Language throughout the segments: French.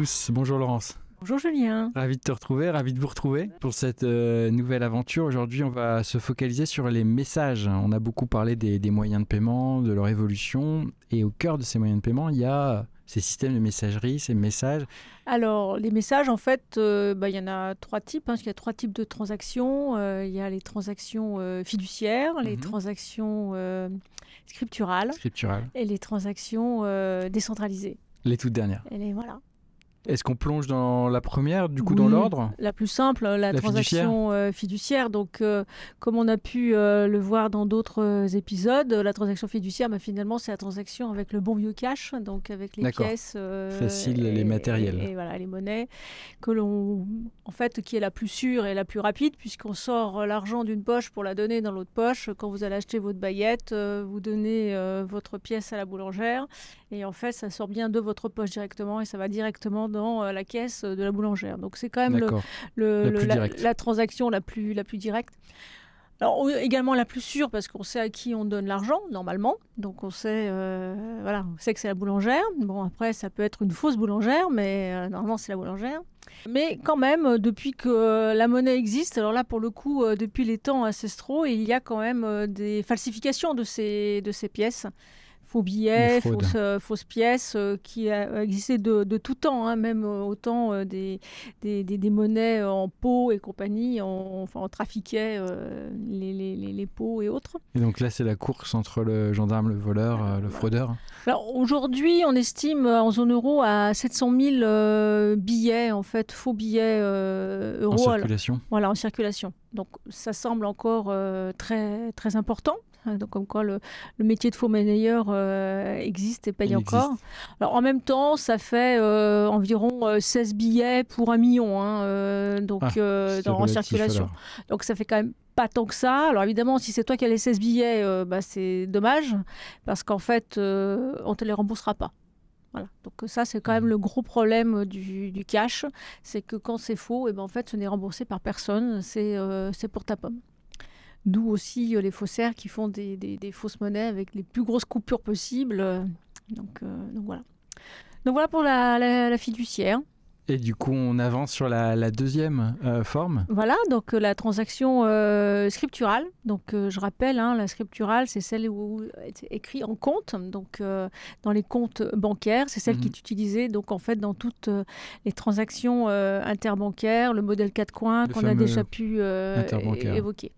tous, bonjour Laurence. Bonjour Julien. Ravi de te retrouver, ravi de vous retrouver pour cette nouvelle aventure. Aujourd'hui, on va se focaliser sur les messages. On a beaucoup parlé des moyens de paiement, de leur évolution. Et au cœur de ces moyens de paiement, il y a ces systèmes de messagerie, ces messages. Alors, les messages, en fait, il y en a trois types. Parce qu'il y a trois types de transactions. Il y a les transactions fiduciaires, les transactions scripturales et les transactions décentralisées. Les toutes dernières. Voilà. Est-ce qu'on plonge dans la première, du coup, dans l'ordre ? La plus simple, la transaction fiduciaire. Donc, comme on a pu le voir dans d'autres épisodes, la transaction fiduciaire, finalement, c'est la transaction avec le bon vieux cash, donc avec les pièces. Facile, les matériels. Et voilà, les monnaies, qui est la plus sûre et la plus rapide, puisqu'on sort l'argent d'une poche pour la donner dans l'autre poche. Quand vous allez acheter votre baguette, vous donnez votre pièce à la boulangère. Et en fait, ça sort bien de votre poche directement et ça va directement dans la caisse de la boulangère. Donc, c'est quand même la transaction la plus directe. Alors, également la plus sûre parce qu'on sait à qui on donne l'argent, normalement. Donc, on sait que c'est la boulangère. Bon, après, ça peut être une fausse boulangère, mais normalement, c'est la boulangère. Mais quand même, depuis que la monnaie existe, alors là, pour le coup, depuis les temps ancestraux, il y a quand même des falsifications de ces pièces. Faux billets, fausses pièces qui a existé de tout temps, même au temps des monnaies en pot et compagnie. On trafiquait les pots et autres. Et donc là, c'est la course entre le gendarme, le voleur, le fraudeur. Alors aujourd'hui, on estime en zone euro à 700 000 billets, en fait, faux billets euros. En circulation. Voilà, en circulation. Donc ça semble encore très, très important. Donc, comme quoi le métier de faux monnayeur existe et paye encore. Alors, en même temps, ça fait environ 16 billets pour 1 million en circulation. Alors. Donc, ça fait quand même pas tant que ça. Alors, évidemment, si c'est toi qui as les 16 billets, c'est dommage parce qu'en fait, on ne te les remboursera pas. Voilà. Donc ça, c'est quand même le gros problème du cash. C'est que quand c'est faux, en fait, ce n'est remboursé par personne. C'est pour ta pomme. D'où aussi les faussaires qui font des fausses monnaies avec les plus grosses coupures possibles. Donc voilà. Donc voilà pour la fiduciaire. Et du coup, on avance sur la deuxième forme. Voilà, donc la transaction scripturale. Donc je rappelle, la scripturale, c'est celle où c'est écrit en compte. Donc dans les comptes bancaires, c'est celle qui est utilisée donc en fait dans toutes les transactions interbancaires, le modèle 4 coins qu'on a déjà pu évoquer.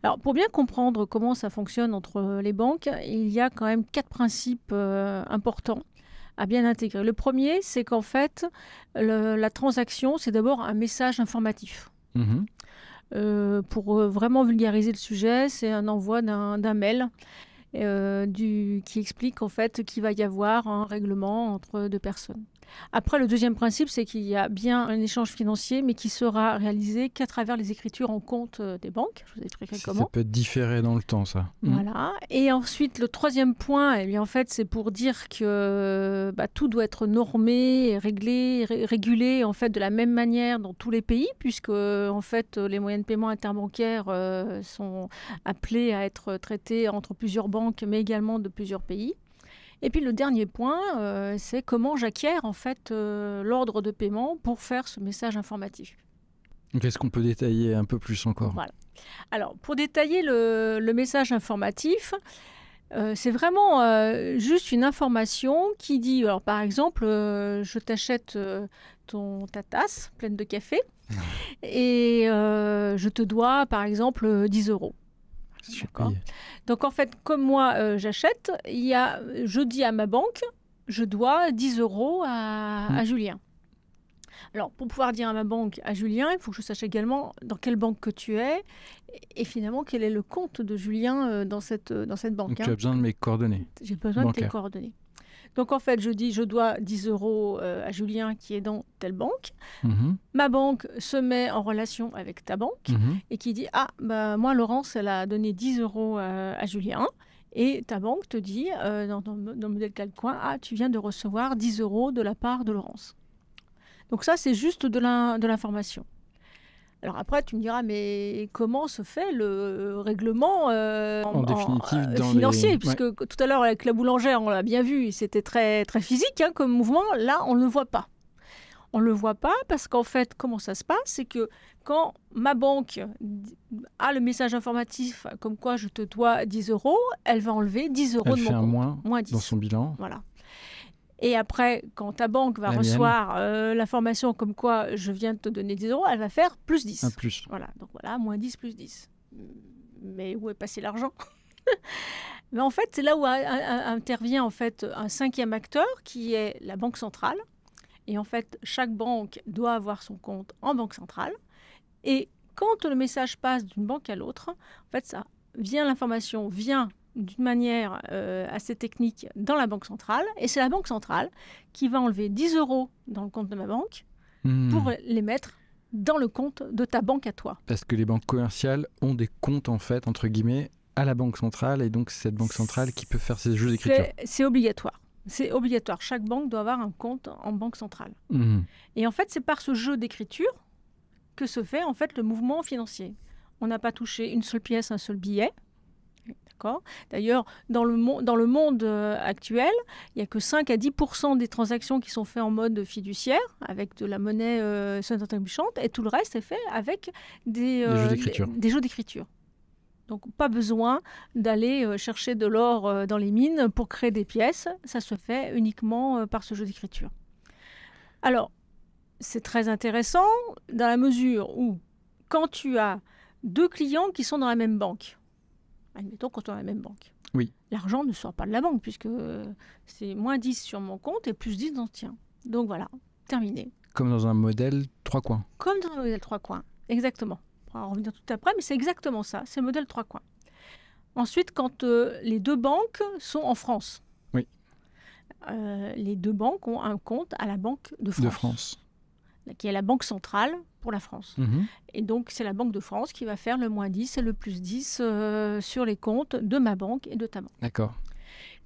Alors, pour bien comprendre comment ça fonctionne entre les banques, il y a quand même 4 principes importants à bien intégrer. Le premier, c'est qu'en fait, la transaction, c'est d'abord un message informatif. Pour vraiment vulgariser le sujet, c'est un envoi d'un mail qui explique en fait qu'il va y avoir un règlement entre deux personnes. Après, le deuxième principe, c'est qu'il y a bien un échange financier, mais qui sera réalisé qu'à travers les écritures en compte des banques. Je vous expliquerai comment. Ça peut différer dans le temps, ça. Voilà. Et ensuite, le troisième point, en fait, c'est pour dire que tout doit être normé, réglé, régulé en fait, de la même manière dans tous les pays, puisque en fait, les moyens de paiement interbancaires sont appelés à être traités entre plusieurs banques, mais également de plusieurs pays. Et puis le dernier point, c'est comment j'acquiers en fait l'ordre de paiement pour faire ce message informatif. Qu'est-ce qu'on peut détailler un peu plus encore ? Voilà. Alors pour détailler le message informatif, c'est vraiment juste une information qui dit, alors par exemple, je t'achète ta tasse pleine de café et je te dois par exemple 10 €. Donc en fait, comme moi j'achète, je dis à ma banque, je dois 10 € à Julien. Alors pour pouvoir dire à ma banque, à Julien, il faut que je sache également dans quelle banque que tu es et finalement quel est le compte de Julien dans cette banque. Donc tu as besoin de mes coordonnées. J'ai besoin de tes coordonnées. Donc en fait, je dis je dois 10 € à Julien qui est dans telle banque. Ma banque se met en relation avec ta banque et qui dit moi Laurence, elle a donné 10 € à Julien. Et ta banque te dit dans le modèle 4 coins, tu viens de recevoir 10 € de la part de Laurence. Donc ça, c'est juste de l'information. Alors après, tu me diras, mais comment se fait le règlement financier puisque tout à l'heure, avec la boulangère, on l'a bien vu, c'était très, très physique comme mouvement. Là, on ne le voit pas. On ne le voit pas parce qu'en fait, comment ça se passe? C'est que quand ma banque a le message informatif comme quoi je te dois 10 euros, elle va enlever 10 euros Elle de fait mon un compte. moins 10. dans son bilan. Voilà. Et après, quand ta banque va La recevoir l'information comme quoi je viens de te donner 10 euros, elle va faire plus 10. Un plus. Voilà, donc voilà, moins 10, plus 10. Mais où est passé l'argent? Mais en fait, c'est là où intervient en fait un cinquième acteur qui est la Banque centrale. Et en fait, chaque banque doit avoir son compte en banque centrale. Et quand le message passe d'une banque à l'autre, en fait, l'information vient d'une manière assez technique dans la banque centrale. Et c'est la banque centrale qui va enlever 10 euros dans le compte de ma banque pour les mettre dans le compte de ta banque à toi. Parce que les banques commerciales ont des comptes, en fait, entre guillemets, à la banque centrale. Et donc, c'est cette banque centrale qui peut faire ces jeux d'écriture. C'est obligatoire. C'est obligatoire. Chaque banque doit avoir un compte en banque centrale. Et en fait, c'est par ce jeu d'écriture que se fait en fait le mouvement financier. On n'a pas touché une seule pièce, un seul billet. D'accord. D'ailleurs, dans le monde actuel, il n'y a que 5 à 10% des transactions qui sont faites en mode fiduciaire, avec de la monnaie sonnante trébuchante, et tout le reste est fait avec des jeux d'écriture. Donc, pas besoin d'aller chercher de l'or dans les mines pour créer des pièces. Ça se fait uniquement par ce jeu d'écriture. Alors, c'est très intéressant dans la mesure où, quand tu as deux clients qui sont dans la même banque, admettons qu'on est dans la même banque, oui. L'argent ne sort pas de la banque puisque c'est moins 10 sur mon compte et plus 10 dans le tien. Donc voilà, terminé. Comme dans un modèle 3 coins. Comme dans un modèle 3 coins, exactement. On va en revenir tout après, mais c'est exactement ça, c'est le modèle 3 coins. Ensuite, quand les deux banques sont en France, oui. Les deux banques ont un compte à la Banque de France. Qui est la banque centrale pour la France. Et donc, c'est la Banque de France qui va faire le moins 10 et le plus 10 sur les comptes de ma banque et de ta banque. D'accord.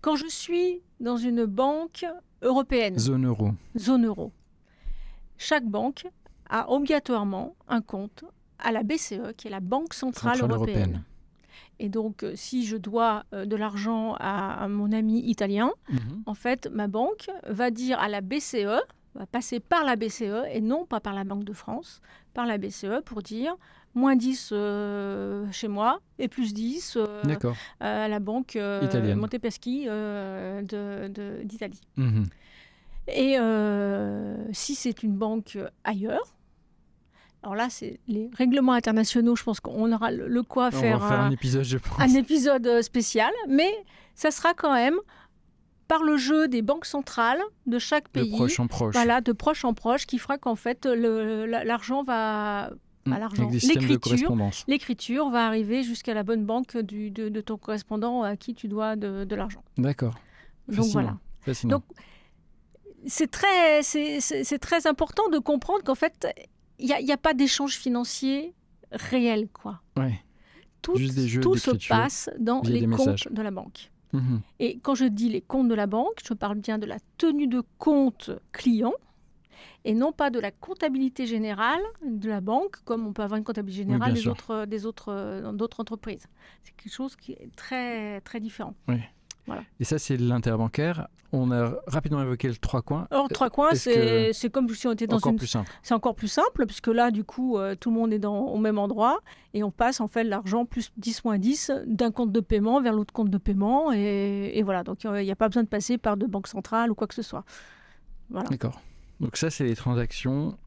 Quand je suis dans une banque européenne, zone euro, chaque banque a obligatoirement un compte à la BCE, qui est la Banque Centrale Européenne. Et donc, si je dois de l'argent à mon ami italien, en fait, ma banque va dire à la BCE, va passer par la BCE et non pas par la Banque de France, par la BCE pour dire moins 10 chez moi et plus 10 à la banque Montepaschi d'Italie. Et si c'est une banque ailleurs, alors là, c'est les règlements internationaux, je pense qu'on aura le quoi faire, un épisode, je pense. Un épisode spécial, mais ça sera quand même par le jeu des banques centrales de chaque pays, de proche en proche, voilà, de proche en proche, qui fera qu'en fait l'argent va, l'écriture va arriver jusqu'à la bonne banque de ton correspondant à qui tu dois de l'argent. D'accord. Donc voilà. Fascinant. Donc c'est très important de comprendre qu'en fait il n'y a pas d'échange financier réel, quoi. Ouais. Tout se passe dans les comptes de la banque. Et quand je dis les comptes de la banque, je parle bien de la tenue de compte client et non pas de la comptabilité générale de la banque, comme on peut avoir une comptabilité générale dans d'autres entreprises. C'est quelque chose qui est très, très différent. Oui. Voilà. Et ça, c'est l'interbancaire. On a rapidement évoqué le 3 coins. Alors, 3 coins, c'est comme si on était dans plus simple. C'est encore plus simple, puisque là, du coup, tout le monde est au même endroit et on passe en fait l'argent plus 10 moins 10 d'un compte de paiement vers l'autre compte de paiement. Et voilà, donc il n'y a pas besoin de passer par de banque centrale ou quoi que ce soit. Voilà. D'accord. Donc ça, c'est les transactions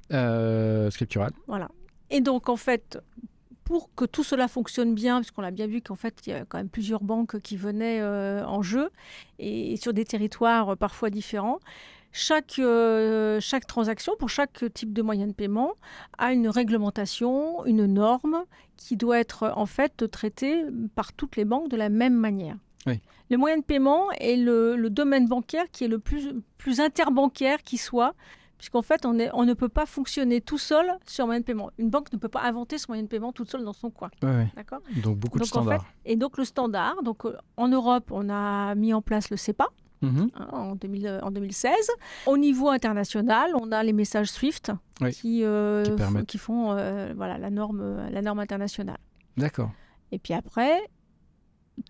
scripturales. Voilà. Et donc, en fait, pour que tout cela fonctionne bien, parce qu'on a bien vu qu'en fait, il y a quand même plusieurs banques qui venaient en jeu et sur des territoires parfois différents, chaque transaction, pour chaque type de moyen de paiement, a une réglementation, une norme qui doit être en fait traitée par toutes les banques de la même manière. Oui. Le moyen de paiement est le domaine bancaire qui est le plus interbancaire qui soit, puisqu'en fait, on ne peut pas fonctionner tout seul sur un moyen de paiement. Une banque ne peut pas inventer son moyen de paiement toute seule dans son coin. Ouais. D'accord ? Donc, beaucoup de standards. En fait, et donc, le standard, en Europe, on a mis en place le SEPA en 2016. Au niveau international, on a les messages SWIFT qui font la norme internationale. D'accord. Et puis après,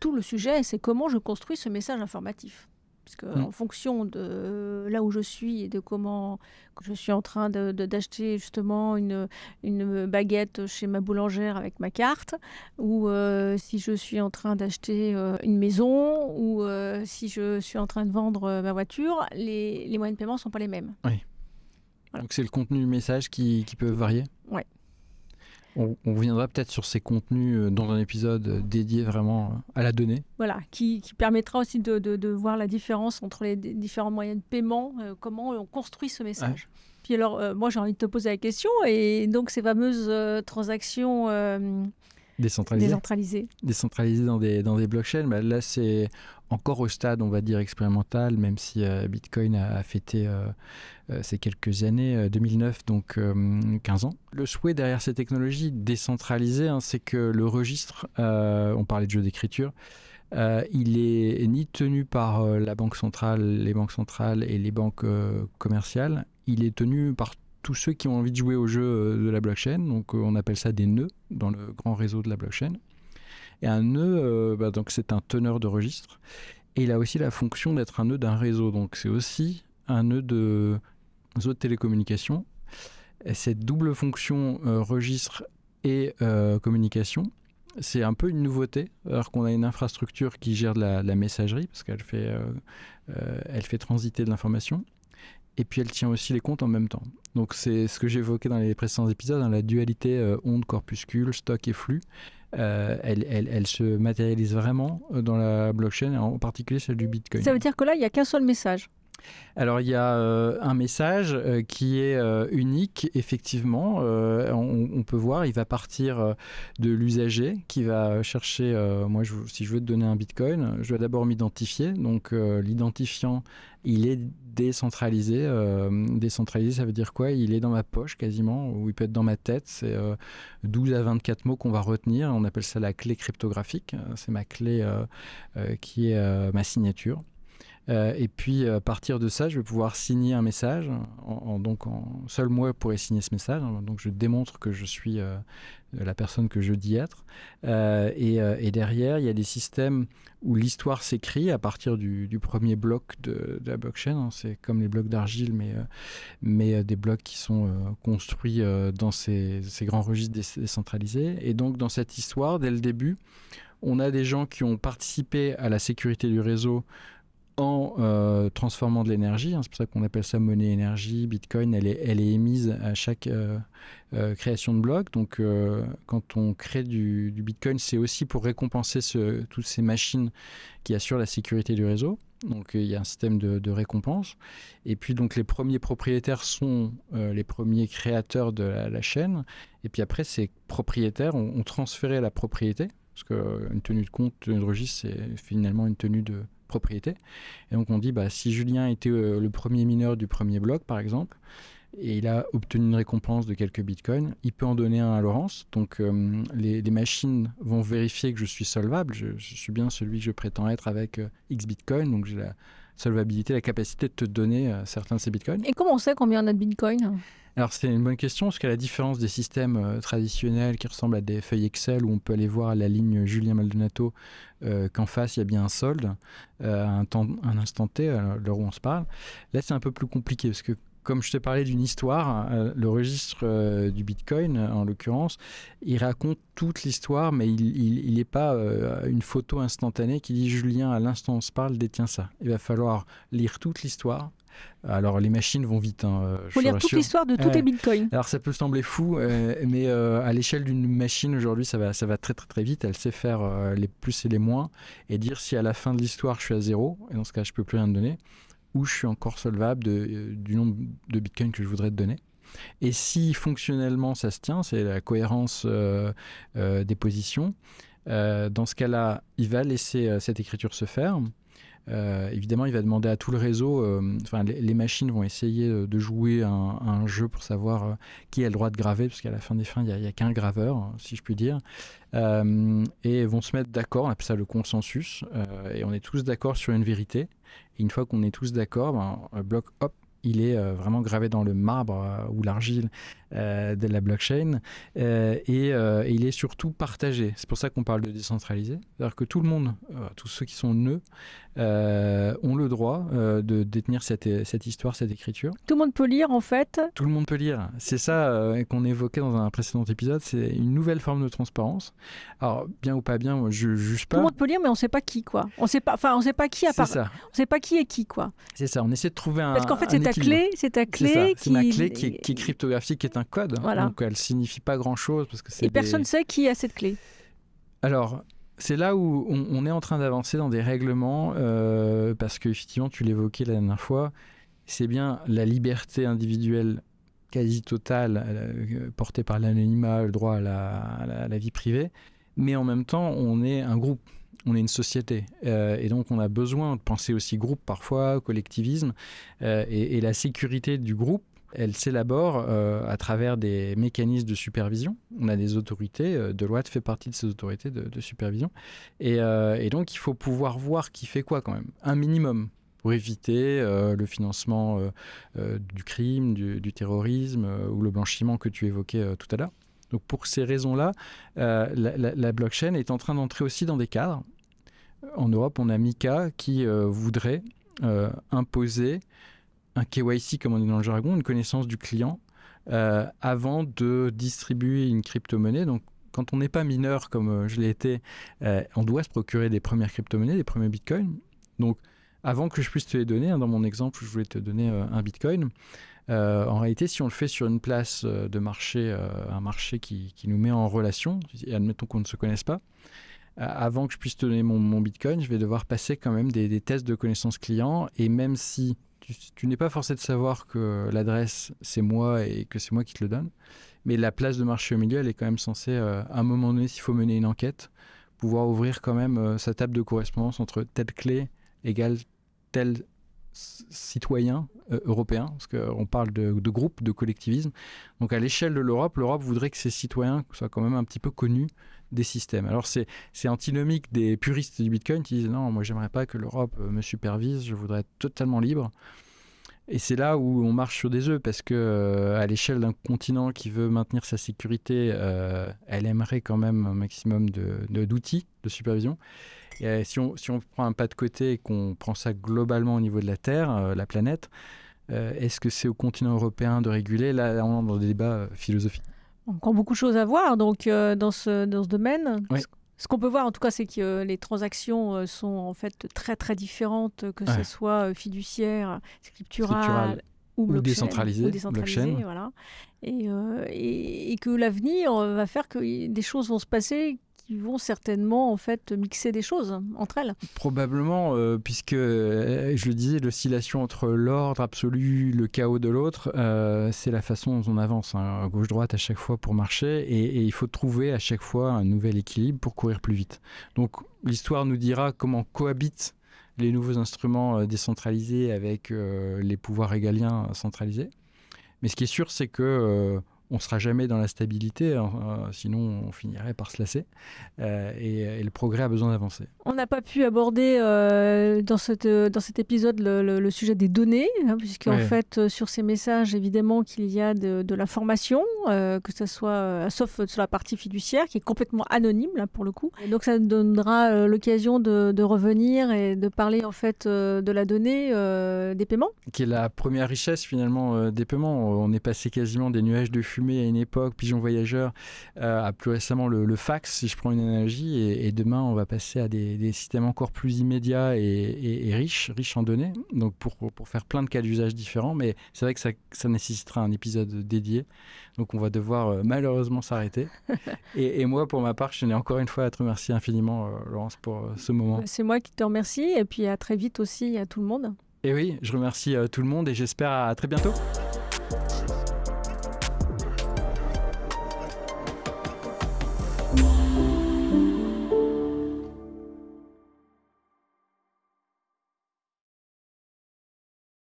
tout le sujet, c'est comment je construis ce message informatif. Parce qu'en fonction de là où je suis et de comment je suis en train d'acheter justement une baguette chez ma boulangère avec ma carte, ou si je suis en train d'acheter une maison, ou si je suis en train de vendre ma voiture, les moyens de paiement ne sont pas les mêmes. Oui. Voilà. Donc c'est le contenu du message qui peut varier. Oui. On reviendra peut-être sur ces contenus dans un épisode dédié vraiment à la donnée. Voilà, qui permettra aussi de voir la différence entre les différents moyens de paiement, comment on construit ce message. Ouais. Puis alors, moi j'ai envie de te poser la question, et donc ces fameuses transactions décentralisées dans des blockchains, bah là c'est encore au stade, on va dire, expérimental, même si Bitcoin a fêté ces quelques années, 2009, donc 15 ans. Le souhait derrière ces technologies décentralisées, c'est que le registre, on parlait de jeu d'écriture, il est ni tenu par la banque centrale, les banques centrales et les banques commerciales, il est tenu par tous ceux qui ont envie de jouer au jeu de la blockchain, donc on appelle ça des nœuds dans le grand réseau de la blockchain. Et un nœud, donc c'est un teneur de registre, et il a aussi la fonction d'être un nœud d'un réseau, donc c'est aussi un nœud de réseau de télécommunication. Et cette double fonction registre et communication, c'est un peu une nouveauté, alors qu'on a une infrastructure qui gère de la messagerie, parce qu'elle fait transiter de l'information, et puis elle tient aussi les comptes en même temps. Donc c'est ce que j'évoquais dans les précédents épisodes, la dualité onde-corpuscule, stock et flux. Elle se matérialise vraiment dans la blockchain, en particulier celle du Bitcoin. Ça veut dire que là, il n'y a qu'un seul message. Alors il y a un message qui est unique, effectivement. On peut voir, il va partir de l'usager qui va chercher, si je veux te donner un Bitcoin, je dois d'abord m'identifier. Donc l'identifiant, il est décentralisé. Décentralisé, ça veut dire quoi? Il est dans ma poche quasiment, ou il peut être dans ma tête. C'est 12 à 24 mots qu'on va retenir. On appelle ça la clé cryptographique. C'est ma clé qui est ma signature. Et puis, à partir de ça, je vais pouvoir signer un message. Seul moi pourrais signer ce message. Donc, je démontre que je suis la personne que je dis être. Et derrière, il y a des systèmes où l'histoire s'écrit à partir du premier bloc de la blockchain. C'est comme les blocs d'argile, mais des blocs qui sont construits dans ces grands registres décentralisés. Et donc, dans cette histoire, dès le début, on a des gens qui ont participé à la sécurité du réseau en transformant de l'énergie, c'est pour ça qu'on appelle ça monnaie énergie. Bitcoin, elle est émise à chaque création de bloc. Donc quand on crée du Bitcoin, c'est aussi pour récompenser toutes ces machines qui assurent la sécurité du réseau. Donc il y a un système de récompense. Et puis donc les premiers propriétaires sont les premiers créateurs de la chaîne. Et puis après, ces propriétaires ont transféré la propriété, parce qu'une tenue de compte, une tenue de registre, c'est finalement une tenue de propriété. Et donc on dit, si Julien était le premier mineur du premier bloc, par exemple, et il a obtenu une récompense de quelques bitcoins, il peut en donner un à Laurence. Donc les machines vont vérifier que je suis solvable, je suis bien celui que je prétends être avec X bitcoins, donc j'ai la solvabilité, la capacité de te donner certains de ces bitcoins. Et comment on sait combien on a de bitcoins ? Alors c'est une bonne question, parce qu'à la différence des systèmes traditionnels qui ressemblent à des feuilles Excel où on peut aller voir la ligne Julien Maldonado, qu'en face il y a bien un solde à un instant T, à l'heure où on se parle. Là c'est un peu plus compliqué, parce que comme je te parlais d'une histoire, le registre du Bitcoin, en l'occurrence, il raconte toute l'histoire, mais il n'est pas une photo instantanée qui dit « Julien, à l'instant où on se parle, détient ça ». Il va falloir lire toute l'histoire. Alors les machines vont vite. Il faut lire toute l'histoire de tous les bitcoins. Alors ça peut sembler fou, mais à l'échelle d'une machine aujourd'hui, ça va très très très vite. Elle sait faire les plus et les moins et dire si à la fin de l'histoire je suis à 0, et dans ce cas je peux plus rien te donner, ou je suis encore solvable du nombre de bitcoins que je voudrais te donner. Et si fonctionnellement ça se tient, c'est la cohérence des positions, dans ce cas-là, il va laisser cette écriture se faire. Évidemment, il va demander à tout le réseau, les machines vont essayer de jouer un jeu pour savoir qui a le droit de graver, parce qu'à la fin des fins, il n'y a qu'un graveur, si je puis dire, et vont se mettre d'accord, on appelle ça le consensus, et on est tous d'accord sur une vérité, et une fois qu'on est tous d'accord, le bloc, hop, il est vraiment gravé dans le marbre ou l'argile de la blockchain et il est surtout partagé. C'est pour ça qu'on parle de décentralisé. C'est-à-dire que tout le monde, tous ceux qui sont nœuds, ont le droit de détenir cette histoire, cette écriture. Tout le monde peut lire en fait. Tout le monde peut lire. C'est ça qu'on évoquait dans un précédent épisode, c'est une nouvelle forme de transparence. Alors, bien ou pas bien, moi, je ne juge pas. Tout le monde peut lire, mais on ne sait pas qui, quoi. On sait pas qui à part. C'est ça. On ne sait pas qui est qui, quoi. C'est ça, on essaie de trouver un Parce qu'en fait, c'est ta clé c'est ma clé qui est cryptographique, qui est un code. Voilà. Donc, elle ne signifie pas grand-chose. Parce que personne ne sait qui a cette clé. Alors, c'est là où on est en train d'avancer dans des règlements, parce qu'effectivement, tu l'évoquais la dernière fois, c'est bien la liberté individuelle quasi totale portée par l'anonymat, le droit à la vie privée, mais en même temps, on est un groupe. On est une société et donc on a besoin de penser aussi groupe parfois, collectivisme et la sécurité du groupe, elle s'élabore à travers des mécanismes de supervision. On a des autorités, Deloitte fait partie de ces autorités de supervision et donc il faut pouvoir voir qui fait quoi quand même, un minimum pour éviter le financement du crime, du terrorisme ou le blanchiment que tu évoquais tout à l'heure. Donc pour ces raisons-là, la blockchain est en train d'entrer aussi dans des cadres. En Europe, on a MiCA qui voudrait imposer un KYC, comme on dit dans le jargon, une connaissance du client, avant de distribuer une crypto-monnaie. Donc quand on n'est pas mineur comme je l'ai été, on doit se procurer des premières crypto-monnaies, des premiers bitcoins. Donc avant que je puisse te les donner, dans mon exemple, je voulais te donner un bitcoin. En réalité, si on le fait sur une place de marché, un marché qui nous met en relation, et admettons qu'on ne se connaisse pas, avant que je puisse te donner mon bitcoin, je vais devoir passer quand même des tests de connaissance client. Et même si tu n'es pas forcé de savoir que l'adresse, c'est moi et que c'est moi qui te le donne, mais la place de marché au milieu, elle est quand même censée, à un moment donné, s'il faut mener une enquête, pouvoir ouvrir quand même sa table de correspondance entre telle clé égale tel citoyen européen, parce qu'on parle de groupe, de collectivisme. Donc à l'échelle de l'Europe voudrait que ces citoyens soient quand même un petit peu connus des systèmes. Alors c'est antinomique des puristes du Bitcoin qui disent non, moi j'aimerais pas que l'Europe me supervise, je voudrais être totalement libre. Et c'est là où on marche sur des œufs, parce que à l'échelle d'un continent qui veut maintenir sa sécurité, elle aimerait quand même un maximum d'outils de supervision. Et si on prend un pas de côté et qu'on prend ça globalement au niveau de la Terre, la planète, est-ce que c'est au continent européen de réguler ? Là, on entre dans des débats philosophiques. Encore beaucoup de choses à voir donc, dans ce domaine. Oui. Ce qu'on peut voir en tout cas, c'est que les transactions sont en fait très très différentes, que ce soit fiduciaire, scripturale ou décentralisée, blockchain. Voilà. Et que l'avenir va faire que des choses vont se passer qui vont certainement en fait mixer des choses entre elles. Probablement, puisque je le disais, l'oscillation entre l'ordre absolu, le chaos de l'autre, c'est la façon dont on avance, hein, gauche-droite à chaque fois pour marcher, et il faut trouver à chaque fois un nouvel équilibre pour courir plus vite. Donc l'histoire nous dira comment cohabitent les nouveaux instruments décentralisés avec les pouvoirs régaliens centralisés. Mais ce qui est sûr, c'est que on ne sera jamais dans la stabilité, sinon on finirait par se lasser. Et le progrès a besoin d'avancer. On n'a pas pu aborder dans cet épisode le sujet des données, hein, puisqu'en fait, sur ces messages, évidemment qu'il y a de l'information, que ce soit, sauf sur la partie fiduciaire, qui est complètement anonyme, là, pour le coup. Et donc, ça nous donnera l'occasion de revenir et de parler, en fait, de la donnée des paiements. Qui est la première richesse, finalement, des paiements. On est passé quasiment des nuages de fumée à une époque, pigeon voyageur, à plus récemment le fax, si je prends une analogie, et demain on va passer à des systèmes encore plus immédiats et riches en données, donc pour faire plein de cas d'usage différents, mais c'est vrai que ça nécessitera un épisode dédié, donc on va devoir malheureusement s'arrêter. et moi, pour ma part, je tenais encore une fois à te remercier infiniment, Laurence, pour ce moment. C'est moi qui te remercie, et puis à très vite aussi à tout le monde. Et oui, je remercie tout le monde et j'espère à très bientôt.